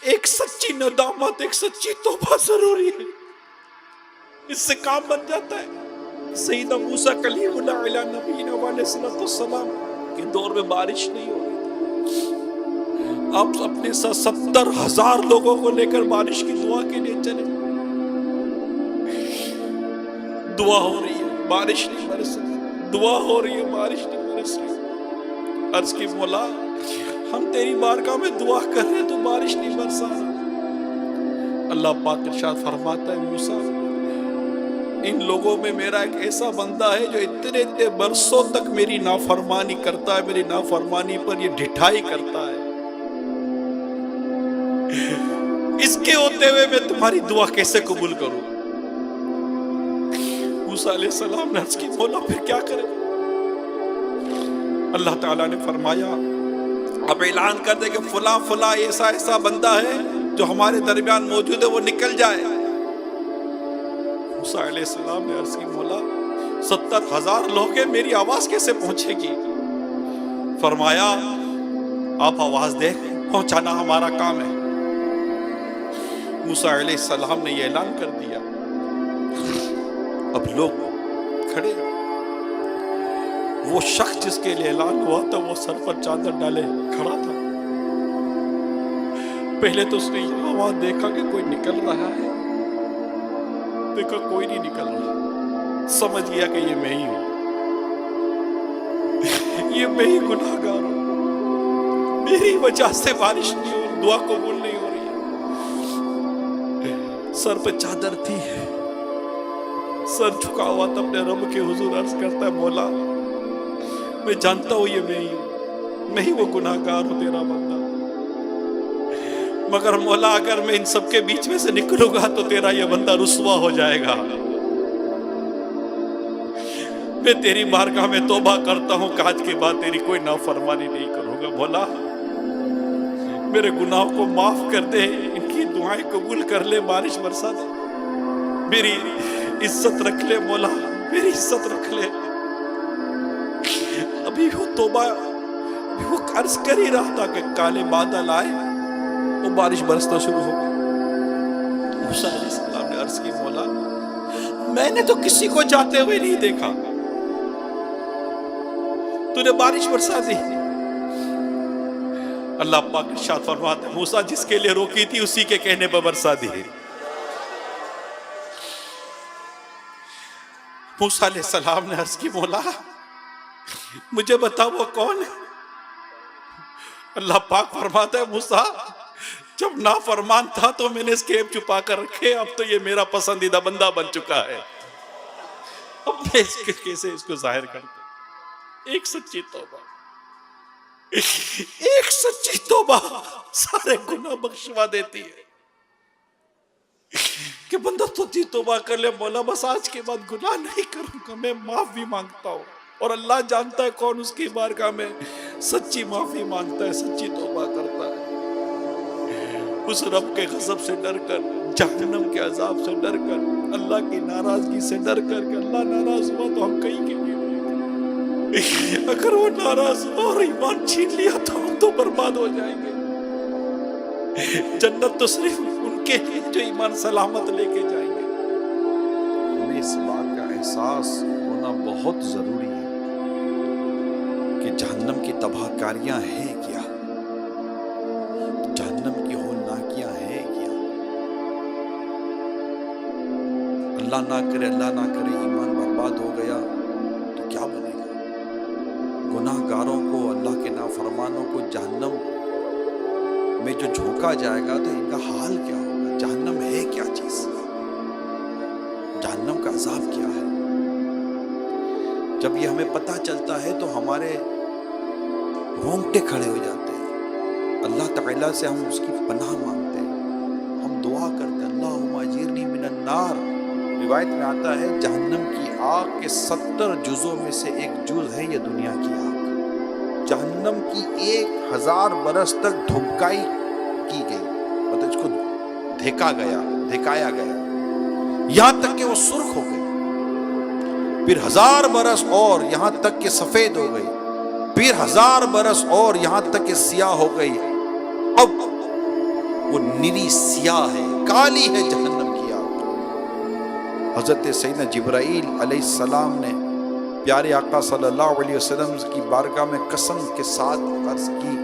ایک سچی ندامت، ایک سچی توبہ ضروری ہے، اس سے کام بن جاتا ہے۔ سیدنا موسیٰ کلیم اللہ علیہ نبینا علیہ السلام کے دور میں بارش نہیں ہو رہی تھی، آپ اپنے ساتھ 70,000 لوگوں کو لے کر بارش کی دعا کے لیے چلے، دعا ہو رہی ہے بارش نہیں برس رہی، دعا ہو رہی ہے بارش نہیں برس رہی۔ عرض کی مولا ہم تیری بارگاہ میں دعا کر رہے ہیں تو بارش نہیں برسا رہا۔ اللہ پاک ارشاد فرماتا ہے موسیٰ ان لوگوں میں میرا ایک ایسا بندہ ہے جو اتنے برسوں تک میری نافرمانی کرتا ہے، میری نافرمانی پر یہ ڈھٹائی کرتا ہے، اس کے ہوتے ہوئے میں تمہاری دعا کیسے قبول کروں؟ موسیٰ علیہ السلام نے عرض کی مولا پھر کیا کرے؟ اللہ تعالیٰ نے فرمایا اب اعلان کر دے کہ فلاں فلاں ایسا ایسا بندہ ہے جو ہمارے درمیان موجود ہے، وہ نکل جائے۔ موسیٰ علیہ السلام نے عرض کی مولا 70,000 لوگ ہیں، میری آواز کیسے پہنچے گی؟ فرمایا آپ آواز دے، پہنچانا ہمارا کام ہے۔ موسیٰ علیہ السلام نے یہ اعلان کر دیا، اب لوگ کھڑے، وہ شخص جس کے لیے اعلان ہوا تھا وہ سر پر چادر ڈالے کھڑا تھا۔ پہلے تو اس نے یہ آواز دیکھا کہ کوئی نکل رہا ہے، دیکھا کوئی نہیں نکل رہا، سمجھ گیا کہ یہ میں ہی ہوں، یہ میں ہی گناہگار ہوں، میری وجہ سے بارش نہیں ہو رہی، دعا قبول نہیں ہو رہی ہے۔ سر پہ چادر تھی، سر جھکا ہوا تھا اپنے رب کے حضور، عرض کرتا ہے مولا میں جانتا ہوں یہ میں ہی ہوں، میں ہی وہ گناہگار ہوں تیرا بندہ، مگر مولا اگر میں ان سب کے بیچ میں سے نکلوں گا تو تیرا یہ بندہ رسوا ہو جائے گا، میں تیری بارگاہ میں توبہ کرتا ہوں کہ آج کے بعد تیری کوئی نافرمانی نہیں کروں گا، مولا میرے گناہوں کو معاف کر دے، ان کی دعائیں قبول کر لے، بارش برسا دے، میری عزت رکھ لے مولا، میری عزت رکھ لے۔ ابھی وہ توبہ وہ عرض کر ہی رہا تھا کہ کالے بادل آئے، وہ بارش برسنا شروع ہو گئی۔ موسیٰ علیہ السلام نے عرض کی مولا میں نے تو کسی کو جاتے ہوئے نہیں دیکھا، تو نے بارش برسا دی۔ اللہ پاک ارشاد فرماتا ہے موسیٰ جس کے لیے روکی تھی اسی کے کہنے پر برسا دی۔ موسیٰ علیہ السلام نے عرض کی مولا مجھے بتا وہ کون ہے؟ اللہ پاک فرماتا ہے موسیٰ جب نافرمان تھا تو میں نے اس کے عیب چھپا کر رکھے، اب تو یہ میرا پسندیدہ بندہ بن چکا ہے، اب میں اس کے کیسے اس کو ظاہر کرتا۔ ایک سچی توبہ، ایک سچی توبہ سارے گناہ بخشوا دیتی ہے، کہ بندہ تو جی توبہ کر لے مولا بس آج کے بعد گناہ نہیں کروں گا، میں معاف بھی مانگتا ہوں، اور اللہ جانتا ہے کون اس کی بارگاہ میں سچی معافی مانگتا ہے، سچی توبہ کرتا ہے۔ اس رب کے غضب سے ڈر کر، جہنم کے عذاب سے ڈر کر، اللہ کی ناراضگی سے ڈر کر کہ اللہ ناراض ہوا تو ہم کہیں کے نہیں ہوئے، اگر وہ ناراض ہوا اور ایمان چھین لیا تو ہم تو برباد ہو جائیں گے۔ جنت تو صرف ان کے لیے جو ایمان سلامت لے کے جائیں گے۔ ہمیں اس بات کا احساس ہونا بہت ضروری ہے کہ جہنم کی تباہ کاریاں ہیں کیا، جہنم کی ہولناکیاں ہیں کیا۔ اللہ نہ کرے ایمان برباد ہو گیا تو کیا بنے گا؟ گناہ گاروں کو، اللہ کے نافرمانوں کو جہنم میں جو جھونکا جائے گا تو ان کا حال کیا ہوگا؟ جہنم ہے کیا چیز؟ جہنم کا عذاب کیا ہے؟ جب یہ ہمیں پتہ چلتا ہے تو ہمارے رونگٹے کھڑے ہو جاتے ہیں، اللہ تعالیٰ سے ہم اس کی پناہ مانگتے ہیں، ہم دعا کرتے ہیں اللہم اجرنی من النار۔ روایت میں آتا ہے جہنم کی آگ کے 70 جزوں میں سے ایک جز ہے یہ دنیا کی آگ۔ جہنم کی 1000 برس تک دھمکائی کی گئی، مطلب اس کو دھکایا گیا یہاں تک کہ وہ سرخ ہو گئی، پھر 1000 برس اور یہاں تک کہ سفید ہو گئی، پھر 1000 برس اور یہاں تک کہ سیاہ ہو گئی۔ اب وہ نری سیاہ ہے، کالی ہے جہنم کی آگ۔ حضرت سیدنا جبرائیل علیہ السلام نے پیارے آقا صلی اللہ علیہ وسلم کی بارگاہ میں قسم کے ساتھ عرض کی،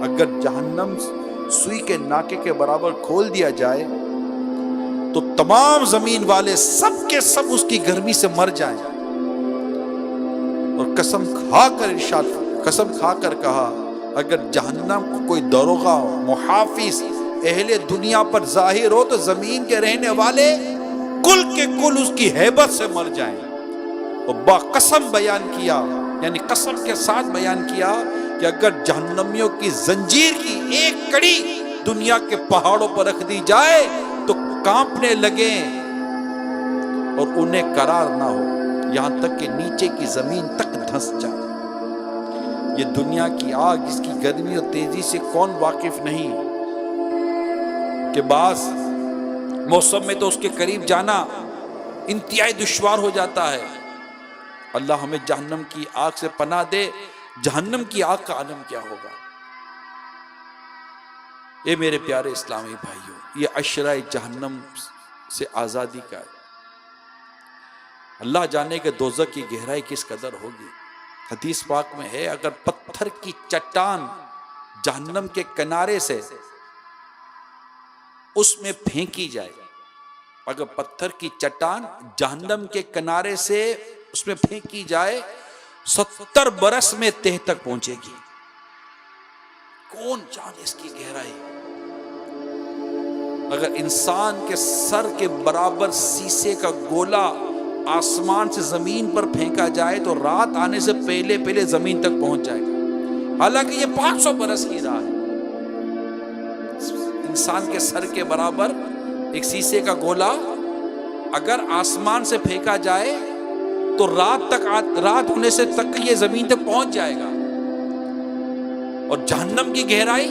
اگر جہنم سوئی کے ناکے کے برابر کھول دیا جائے تو تمام زمین والے سب کے سب اس کی گرمی سے مر جائیں۔ اور قسم کھا کر کہا، اگر جہنم کو کوئی داروغہ محافظ اہل دنیا پر ظاہر ہو تو زمین کے رہنے والے کل کے کل اس کی ہیبت سے مر جائیں۔ اور با قسم بیان کیا، یعنی قسم کے ساتھ بیان کیا کہ اگر جہنمیوں کی زنجیر کی ایک کڑی دنیا کے پہاڑوں پر رکھ دی جائے تو کانپنے لگیں اور انہیں قرار نہ ہو، یہاں تک کہ نیچے کی زمین تک دھنس جائے۔ یہ دنیا کی آگ جس کی گرمی اور تیزی سے کون واقف نہیں کہ بعض موسم میں تو اس کے قریب جانا انتہائی دشوار ہو جاتا ہے۔ اللہ ہمیں جہنم کی آگ سے پناہ دے۔ جہنم کی آگ کا عالم کیا ہوگا؟ اے میرے پیارے اسلامی بھائیوں، یہ عشرہ جہنم سے آزادی کا ہے۔ اللہ جانے کہ دوزخ کی گہرائی کس قدر ہوگی۔ حدیث پاک میں ہے، اگر پتھر کی چٹان جہنم کے کنارے سے اس میں پھینکی جائے، اگر پتھر کی چٹان جہنم کے کنارے سے اس میں پھینکی جائے 70 برس میں تہ تک پہنچے گی۔ کون جانے اس کی گہرائی؟ اگر انسان کے سر کے برابر سیسے کا گولا آسمان سے زمین پر پھینکا جائے تو رات آنے سے پہلے زمین تک پہنچ جائے گا، حالانکہ یہ 500 برس کی راہ ہے۔ انسان کے سر کے برابر ایک سیسے کا گولا اگر آسمان سے پھینکا جائے تو رات ہونے سے تک یہ زمین تک پہنچ جائے گا۔ اور جہنم کی گہرائی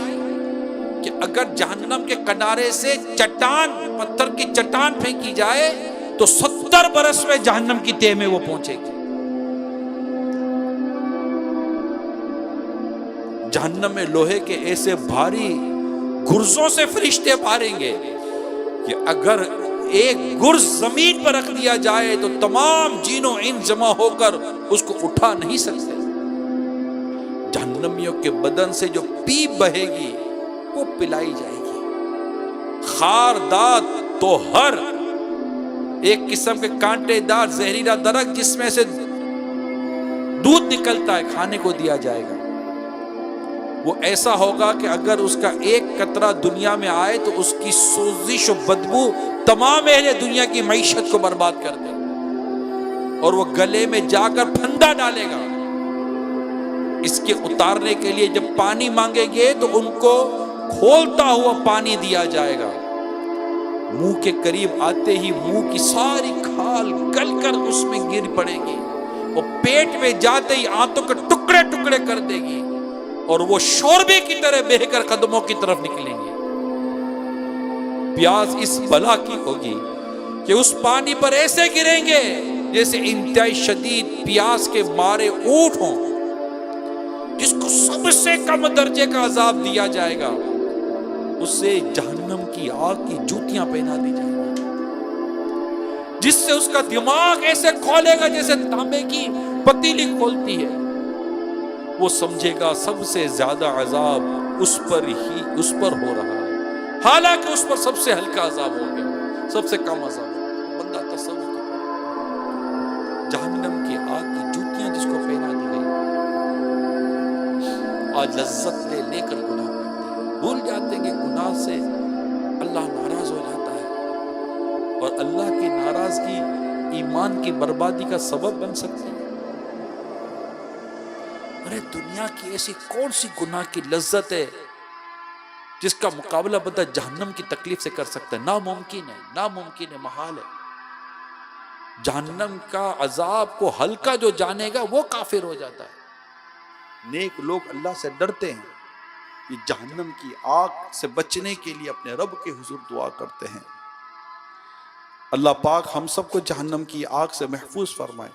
کہ اگر جہنم کے کنارے سے پتھر کی چٹان پھینکی جائے تو 70 برس میں جہنم کی تہ میں وہ پہنچے گی۔ جہنم میں لوہے کے ایسے بھاری گرزوں سے فرشتے ماریں گے کہ اگر ایک گرز زمین پر رکھ دیا جائے تو تمام جین و انس جمع ہو کر اس کو اٹھا نہیں سکتے۔ جہنمیوں کے بدن سے جو پیپ بہے گی وہ پلائی جائے گی۔ خاردار تو ہر ایک قسم کے کانٹے دار زہریلا درخت جس میں سے دودھ نکلتا ہے کھانے کو دیا جائے گا۔ وہ ایسا ہوگا کہ اگر اس کا ایک قطرہ دنیا میں آئے تو اس کی سوزش و بدبو تمام اہل دنیا کی معیشت کو برباد کر دے، اور وہ گلے میں جا کر پھندا ڈالے گا۔ اس کے اتارنے کے لیے جب پانی مانگیں گے تو ان کو کھولتا ہوا پانی دیا جائے گا۔ منہ کے قریب آتے ہی منہ کی ساری کھال گل کر اس میں گر پڑے گی، اور پیٹ میں جاتے ہی آنتوں کے ٹکڑے ٹکڑے کر دے گی، اور وہ شوربے کی طرح بہہ کر قدموں کی طرف نکلیں گے۔ پیاس اس بلا کی ہوگی کہ اس پانی پر ایسے گریں گے جیسے انتہائی شدید پیاس کے مارے اونٹ ہوں، جس کو سب سے کم درجے کا عذاب دیا جائے گا، اسے جہنم کی آگ کی جوتیاں پہنا دی جائیں گی، جس سے اس کا دماغ ایسے کھولے گا جیسے تانبے کی پتیلی کھولتی ہے۔ وہ سمجھے گا سب سے زیادہ عذاب اس پر ہو رہا ہے، حالانکہ اس پر سب سے ہلکا عذاب ہو گیا، سب سے کم عذاب ہو گیا۔ بندہ تصور کرے جہنم کی آگ کی جوتیاں جس کو پہنا دی گئی، آج لذت لے کر گناہ کرتے ہیں، بھول جاتے ہیں کہ گناہ سے اللہ ناراض ہو جاتا ہے، اور اللہ کی ناراضگی ایمان کی بربادی کا سبب بن سکتی ہے۔ ارے دنیا کی ایسی کون سی گناہ کی لذت ہے جس کا مقابلہ بندہ جہنم کی تکلیف سے کر سکتا ہے؟ ناممکن ہے، محال ہے۔ جہنم کا عذاب کو ہلکا جو جانے گا وہ کافر ہو جاتا ہے۔ نیک لوگ اللہ سے ڈرتے ہیں، یہ جہنم کی آگ سے بچنے کے لیے اپنے رب کے حضور دعا کرتے ہیں۔ اللہ پاک ہم سب کو جہنم کی آگ سے محفوظ فرمائے۔